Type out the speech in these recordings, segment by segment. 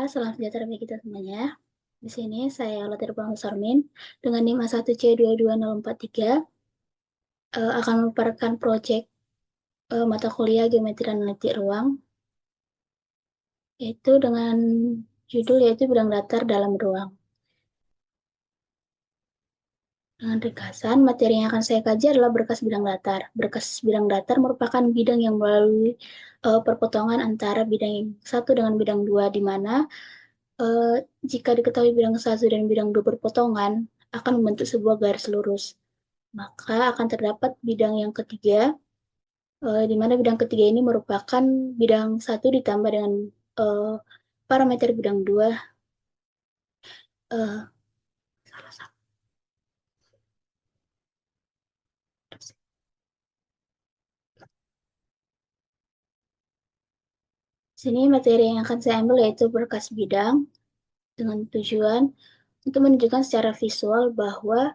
salam sejahtera bagi kita semuanya. Di sini saya Latir Bang Sarmin dengan NIM A1C22043 akan memaparkan proyek mata kuliah Geometri dan Analitik Ruang, yaitu dengan judul yaitu bidang datar dalam ruang. Dengan ringkasan, materi yang akan saya kaji adalah berkas bidang datar. Berkas bidang datar merupakan bidang yang melalui perpotongan antara bidang satu dengan bidang dua, di mana eh, jika diketahui bidang satu dan bidang dua berpotongan, akan membentuk sebuah garis lurus. Maka akan terdapat bidang yang ketiga, di mana bidang ketiga ini merupakan bidang satu ditambah dengan eh, parameter bidang dua. eh, Salah satu. Sini materi yang akan saya ambil yaitu berkas bidang dengan tujuan untuk menunjukkan secara visual bahwa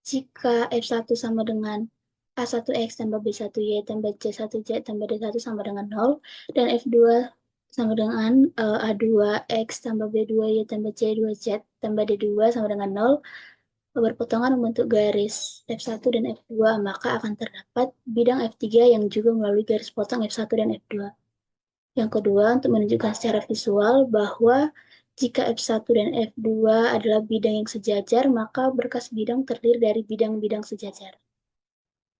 jika F1 sama dengan A1X tambah B1Y tambah C1Z tambah D1 sama dengan 0, dan F2 sama dengan A2X tambah B2Y tambah C2Z tambah D2 sama dengan 0, berpotongan membentuk garis F1 dan F2, maka akan terdapat bidang F3 yang juga melalui garis potong F1 dan F2. Yang kedua, untuk menunjukkan secara visual bahwa jika F1 dan F2 adalah bidang yang sejajar, maka berkas bidang terdiri dari bidang-bidang sejajar.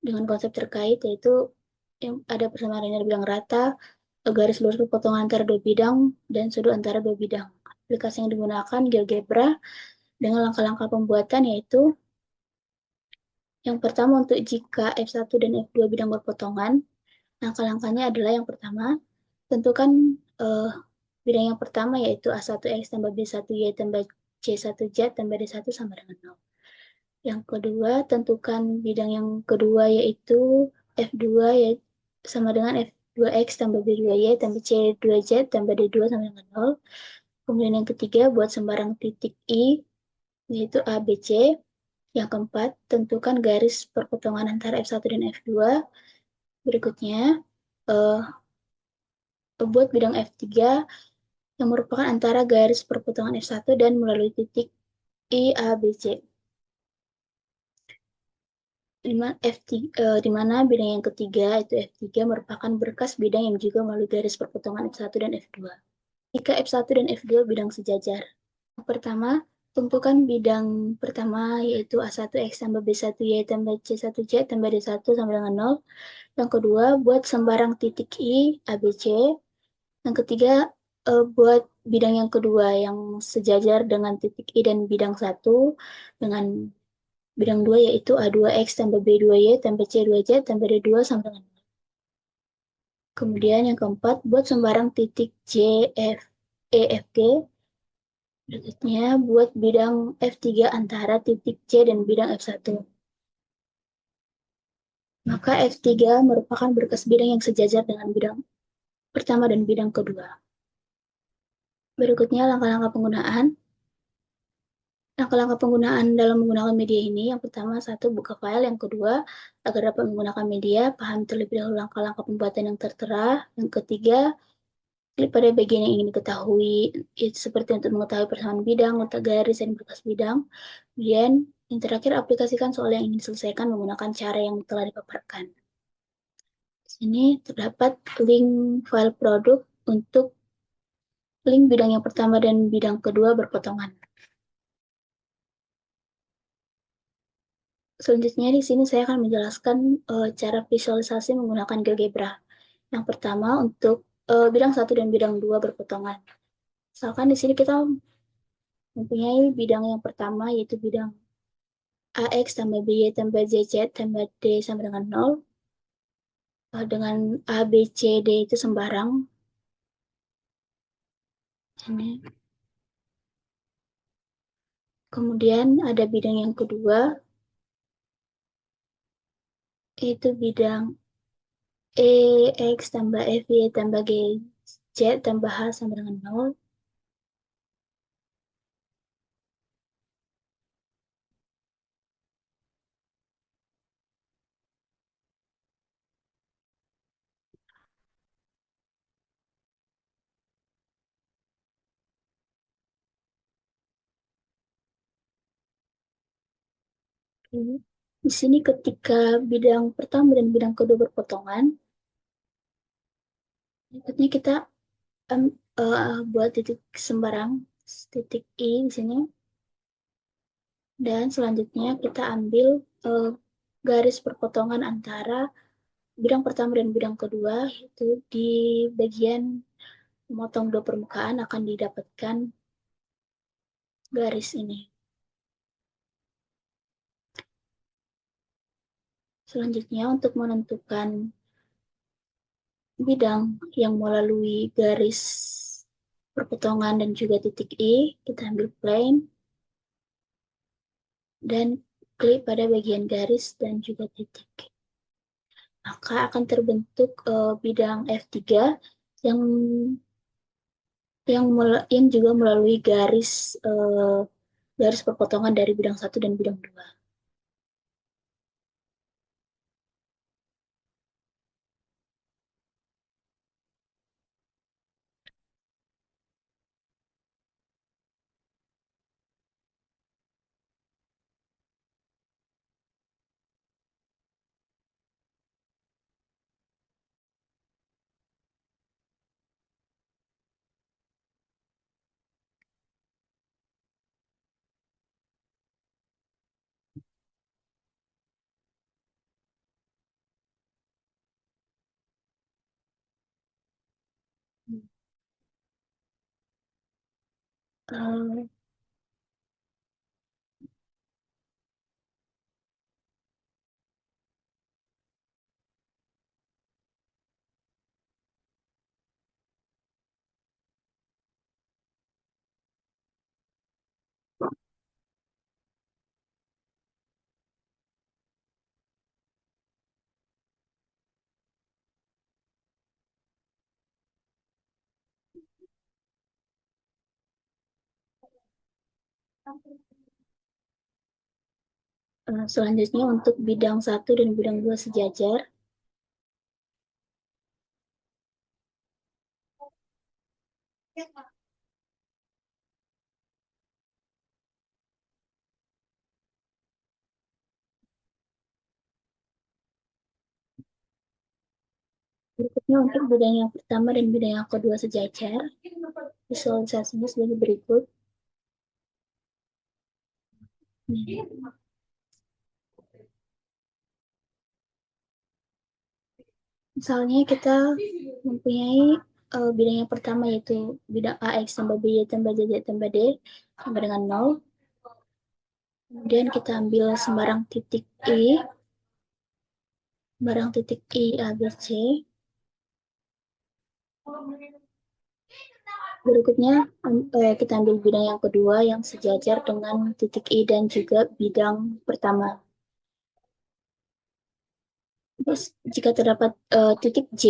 Dengan konsep terkait yaitu yang ada persamaan linear bidang rata, garis lurus perpotongan antara dua bidang, dan sudut antara dua bidang. Aplikasi yang digunakan GeoGebra dengan langkah-langkah pembuatan yaitu yang pertama untuk jika F1 dan F2 bidang berpotongan, langkah-langkahnya adalah yang pertama, tentukan eh, bidang yang pertama yaitu A1X tambah B1Y tambah C1Z tambah D1 sama dengan 0. Yang kedua, tentukan bidang yang kedua yaitu F2 yaitu sama dengan F2X tambah B2Y tambah C2Z tambah D2 sama dengan 0. Kemudian yang ketiga, buat sembarang titik I yaitu A, B, C. Yang keempat, tentukan garis perpotongan antara F1 dan F2. Berikutnya, eh, buat bidang F3 yang merupakan antara garis perpotongan F1 dan melalui titik I, A, B, C. Di mana bidang yang ketiga, itu F3, merupakan berkas bidang yang juga melalui garis perpotongan F1 dan F2. Jika F1 dan F2 bidang sejajar. Yang pertama, tentukan bidang pertama yaitu A1X tambah B1Y tambah C1Z tambah D1 sama dengan 0. Yang kedua, buat sembarang titik I, A, B, C. Yang ketiga, buat bidang yang kedua yang sejajar dengan titik I dan bidang satu dengan bidang 2 yaitu A2X tambah B2Y tambah C2Z tambah D2 sama dengan 0. Kemudian yang keempat, buat sembarang titik J, F, E, F, G. Berikutnya, buat bidang F3 antara titik C dan bidang F1. Maka F3 merupakan berkas bidang yang sejajar dengan bidang pertama dan bidang kedua. Berikutnya, langkah-langkah penggunaan. Langkah-langkah penggunaan dalam menggunakan media ini, yang pertama, satu, buka file. Yang kedua, agar dapat menggunakan media, pahami terlebih dahulu langkah-langkah pembuatan yang tertera. Yang ketiga, klik pada bagian yang ingin diketahui, itu seperti untuk mengetahui persamaan bidang, letak garis, dan berkas bidang. Kemudian, yang terakhir, aplikasikan soal yang ingin diselesaikan menggunakan cara yang telah dipaparkan. Di sini terdapat link file produk untuk link bidang yang pertama dan bidang kedua berpotongan. Selanjutnya di sini saya akan menjelaskan cara visualisasi menggunakan GeoGebra. Yang pertama untuk bidang satu dan bidang dua berpotongan. Misalkan di sini kita mempunyai bidang yang pertama yaitu bidang AX tambah BY tambah ZZ tambah D sama dengan 0. Dengan A, B, C, D itu sembarang. Ini. Kemudian ada bidang yang kedua yaitu bidang EX tambah FY tambah GZ tambah H sama dengan 0. Di sini ketika bidang pertama dan bidang kedua berpotongan, berikutnya kita buat titik sembarang, titik I di sini, dan selanjutnya kita ambil garis perpotongan antara bidang pertama dan bidang kedua, itu di bagian memotong dua permukaan akan didapatkan garis ini. Selanjutnya untuk menentukan bidang yang melalui garis perpotongan dan juga titik I, kita ambil plane dan klik pada bagian garis dan juga titik. Maka akan terbentuk bidang F3 yang yang juga melalui garis perpotongan dari bidang satu dan bidang dua. Uh, Selanjutnya untuk bidang satu dan bidang dua sejajar. Berikutnya untuk bidang yang pertama dan bidang yang kedua sejajar. Visualisasinya sebagai berikut. Misalnya kita mempunyai bidang yang pertama yaitu bidang AX tambah BY tambah JJ tambah D sama dengan 0. Kemudian kita ambil sembarang titik I, A, B, C. Berikutnya kita ambil bidang yang kedua yang sejajar dengan titik I dan juga bidang pertama. Terus jika terdapat titik J,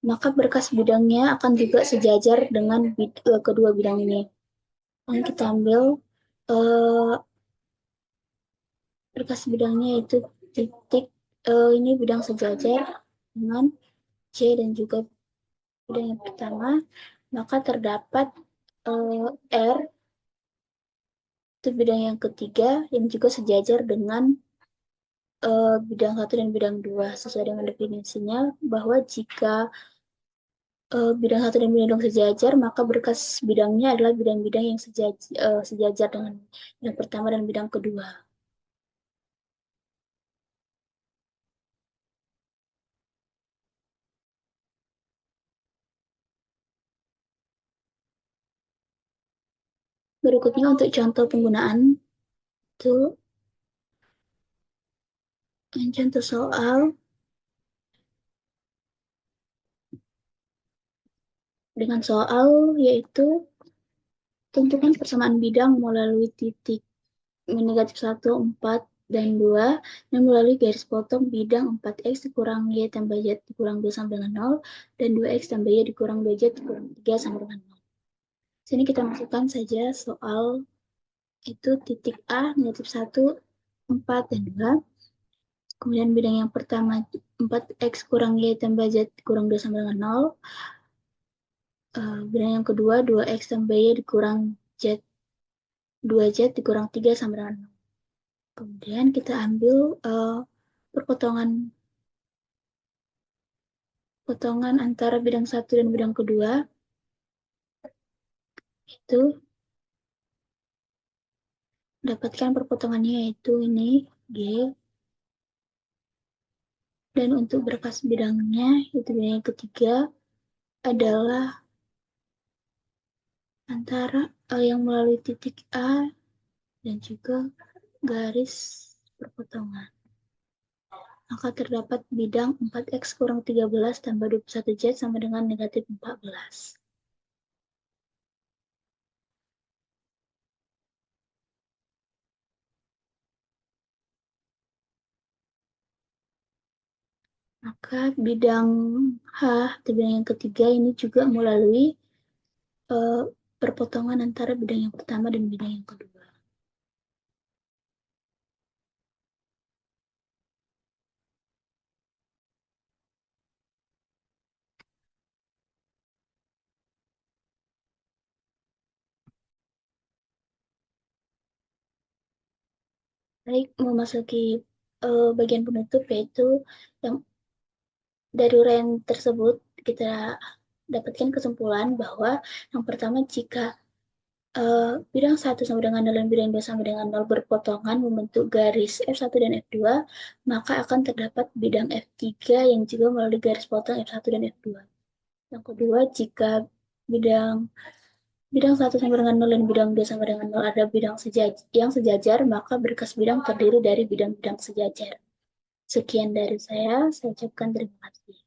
maka berkas bidangnya akan juga sejajar dengan kedua bidang ini. Dan kita ambil uh, berkas bidangnya itu titik ini bidang sejajar dengan C dan juga bidang yang pertama, maka terdapat R itu bidang yang ketiga yang juga sejajar dengan bidang satu dan bidang dua sesuai dengan definisinya bahwa jika bidang satu dan bidang dua sejajar maka berkas bidangnya adalah bidang-bidang yang sejajar dengan bidang pertama dan bidang kedua. Berikutnya untuk contoh penggunaan itu contoh soal dengan soal yaitu tentukan persamaan bidang melalui titik negatif 1, 4, dan 2 dan melalui garis potong bidang 4x dikurang y tambah z dikurang 2 sama dengan 0 dan 2x tambah y dikurang 2z dikurang 3 sama dengan 0. Sini kita masukkan saja soal itu titik A negatif 1, 4, dan 2. Kemudian bidang yang pertama 4x kurang y tambah z kurang 2 sama dengan 0. Bidang yang kedua 2x tambah y dikurang z 2Z dikurang 3 sama dengan 0. Kemudian kita ambil perpotongan potongan antara bidang 1 dan bidang kedua, itu dapatkan perpotongannya yaitu ini G, dan untuk berkas bidangnya itu bidang yang ketiga adalah antara yang melalui titik A dan juga garis perpotongan. Maka terdapat bidang 4X kurang 13 tambah 21Z sama dengan negatif 14. Maka bidang H, atau bidang yang ketiga ini juga melalui uh, perpotongan antara bidang yang pertama dan bidang yang kedua. Baik, memasuki bagian penutup yaitu yang dari uraian tersebut kita dapatkan kesimpulan bahwa yang pertama jika bidang 1 sama dengan 0 dan bidang 2 sama dengan 0 berpotongan membentuk garis F1 dan F2, maka akan terdapat bidang F3 yang juga melalui garis potong F1 dan F2. Yang kedua, jika bidang bidang 1 sama dengan 0 dan bidang 2 sama dengan 0 ada bidang yang sejajar, maka berkas bidang terdiri dari bidang-bidang sejajar. Sekian dari saya ucapkan terima kasih.